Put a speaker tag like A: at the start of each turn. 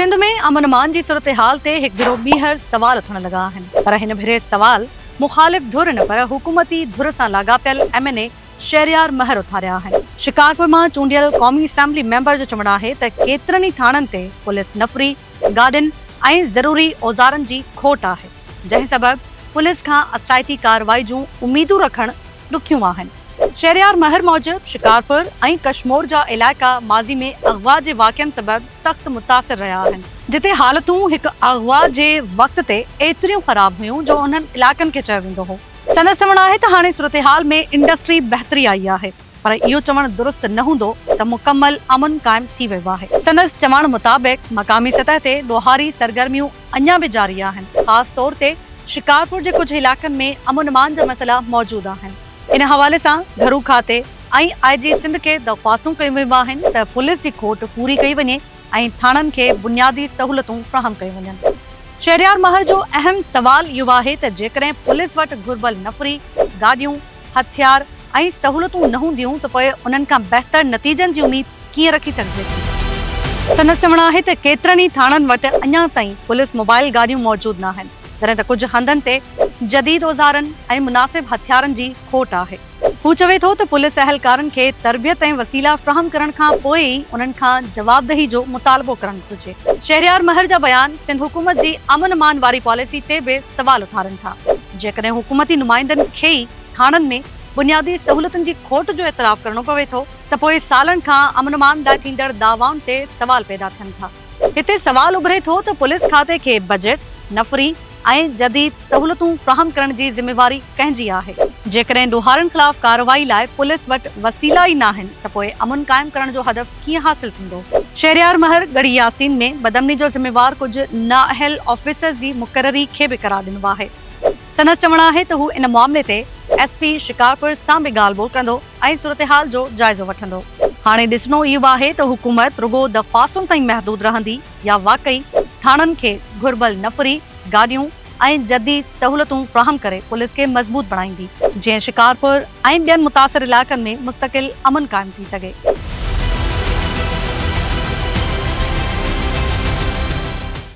A: सिंध में अमन अमान जी सूरत हाल ते एक गिरोह ॿीहर सवाल उथण लगा आहिनि, पर हिन भेरे सवाल मुखालिफ धुर न पर हुकूमती धुर सां लाॻापियल MNA शहरयार महर उथारिया आहिनि। शिकारपुर मां चूंडियल क़ौमी असेंबली मेंबर जो चवणु आहे त केतिरनि ई थाणनि ते पुलिस नफ़री, गाॾियुनि ऐं ज़रूरी औज़ारनि जी खोट आहे, जंहिं सबबि पुलिस खां असराइती कार्रवाई जूं उमीदूं रखणु ॾुखियूं आहिनि। शहरयार महर मूजिब शिकारपुर ऐं कशमोर जा इलाइक़ा माज़ी में अग़वा जे वाक़िअनि सबबि सख़्त मुतासिर रहिया आहिनि, जिते हालतूं हिकु अग़वा जे वक़्त ते एतिरियूं ख़राब हुयूं जो उन्हनि इलाइक़नि खे चयो वेंदो हो। संदसि चवणु आहे त हाणे सूरतहाल में इंडस्ट्री बहितरी आई आहे, पर इहो चवणु दुरुस्त न हूंदो त मुकमल अमन क़ाइमु थी वियो आहे। संदसि चवण मुताबिक़ मक़ामी सतह ते ॾोहारी सरगर्मियूं अञा बि जारी आहिनि। ख़ासि तौर ते शिकारपुर जे कुझु इलाइक़नि में अमन अमान जा मसइला मौजूदु आहिनि। इन हवाले सां घरू खाते ऐं IG सिंध खे दरख़्वास्तूं कयूं वेयूं आहिनि त पुलिस जी खोट पूरी कई वञे ऐं थाणनि खे बुनियादी सहूलतूं फ़राहम कयूं वञनि। शहरयार महर जो अहम सवाल इहो आहे त जेकॾहिं पुलिस वटि घुर्बल नफ़री, गाॾियूं, हथियार ऐं सहूलतूं न हूंदियूं त पोइ उन्हनि खां बहितर नतीजनि जी उमीद कीअं रखी सघिजे थी। संदसि चवणु आहे त केतिरनि ई थाणनि वटि अञा ताईं पुलिस मोबाइल गाॾियूं मौजूदु न आहिनि, जॾहिं त कुझु हंधनि ते जदीद औज़ारनि ऐं मुनासिब हथियारनि जी खोट आहे। हू चवे थो त पुलिस अहलकारनि खे तरबियत ऐं वसीला फ़राहम करण खां पोइ ई उन्हनि खां जवाबदेही जो मुतालबो करणु घुरिजे। शहरयार महर जा बयान सिंध हुकूमत जी अमन अमान वारी पॉलिसी ते बि सवाल उथारनि था। जेकॾहिं हुकूमती नुमाइंदनि खे ई थाणनि में बुनियादी सहूलतुनि जी खोट जो एतिराफ़ करणो पवे थो त पोइ सालनि खां अमन अमान लाइ थींदड़ दावाउनि ते सवाल पैदा थियनि था। हिते सवाल उभरे थो त पुलिस खाते खे बजट, नफ़री ऐं जदीद सहूलतूं फ़राहम करण जी ज़िम्मेवारी कंहिंजी आहे। जेकॾहिं ॾोहारनि ख़िलाफ़ कार्रवाई लाइ पुलिस वटि वसीला ई न आहिनि त पोइ अमन क़ाइमु करण जो हदफ़ कीअं हासिल थींदो। शहरयार महर गढ़ी यासीन में बदमनी जो ज़िम्मेवार कुझु नाअहल ऑफिसर्स जी मुक़ररी खे बि करार ॾिनो आहे। संदसि चवणु आहे त हू इन मामले ते SP शिकारपुर सां बि ॻाल्हि ॿोल कंदो ऐं सूरतहाल जो जाइज़ो वठंदो। हाणे ॾिसणो इहो आहे त हुकूमत रुॻो दरख़्वास्तुनि ताईं महदूद रहंदी या वाक़ई थाणनि खे घुर्बल नफ़री, गाॾियूं ऐं जदीद सहूलतूं फ़राहम करे पुलिस खे मज़बूत बणाईंदी, जीअं शिकारपुर ऐं ॿियनि मुतासिर इलाइक़नि में मुस्तक़िल अमन क़ाइमु थी सघे।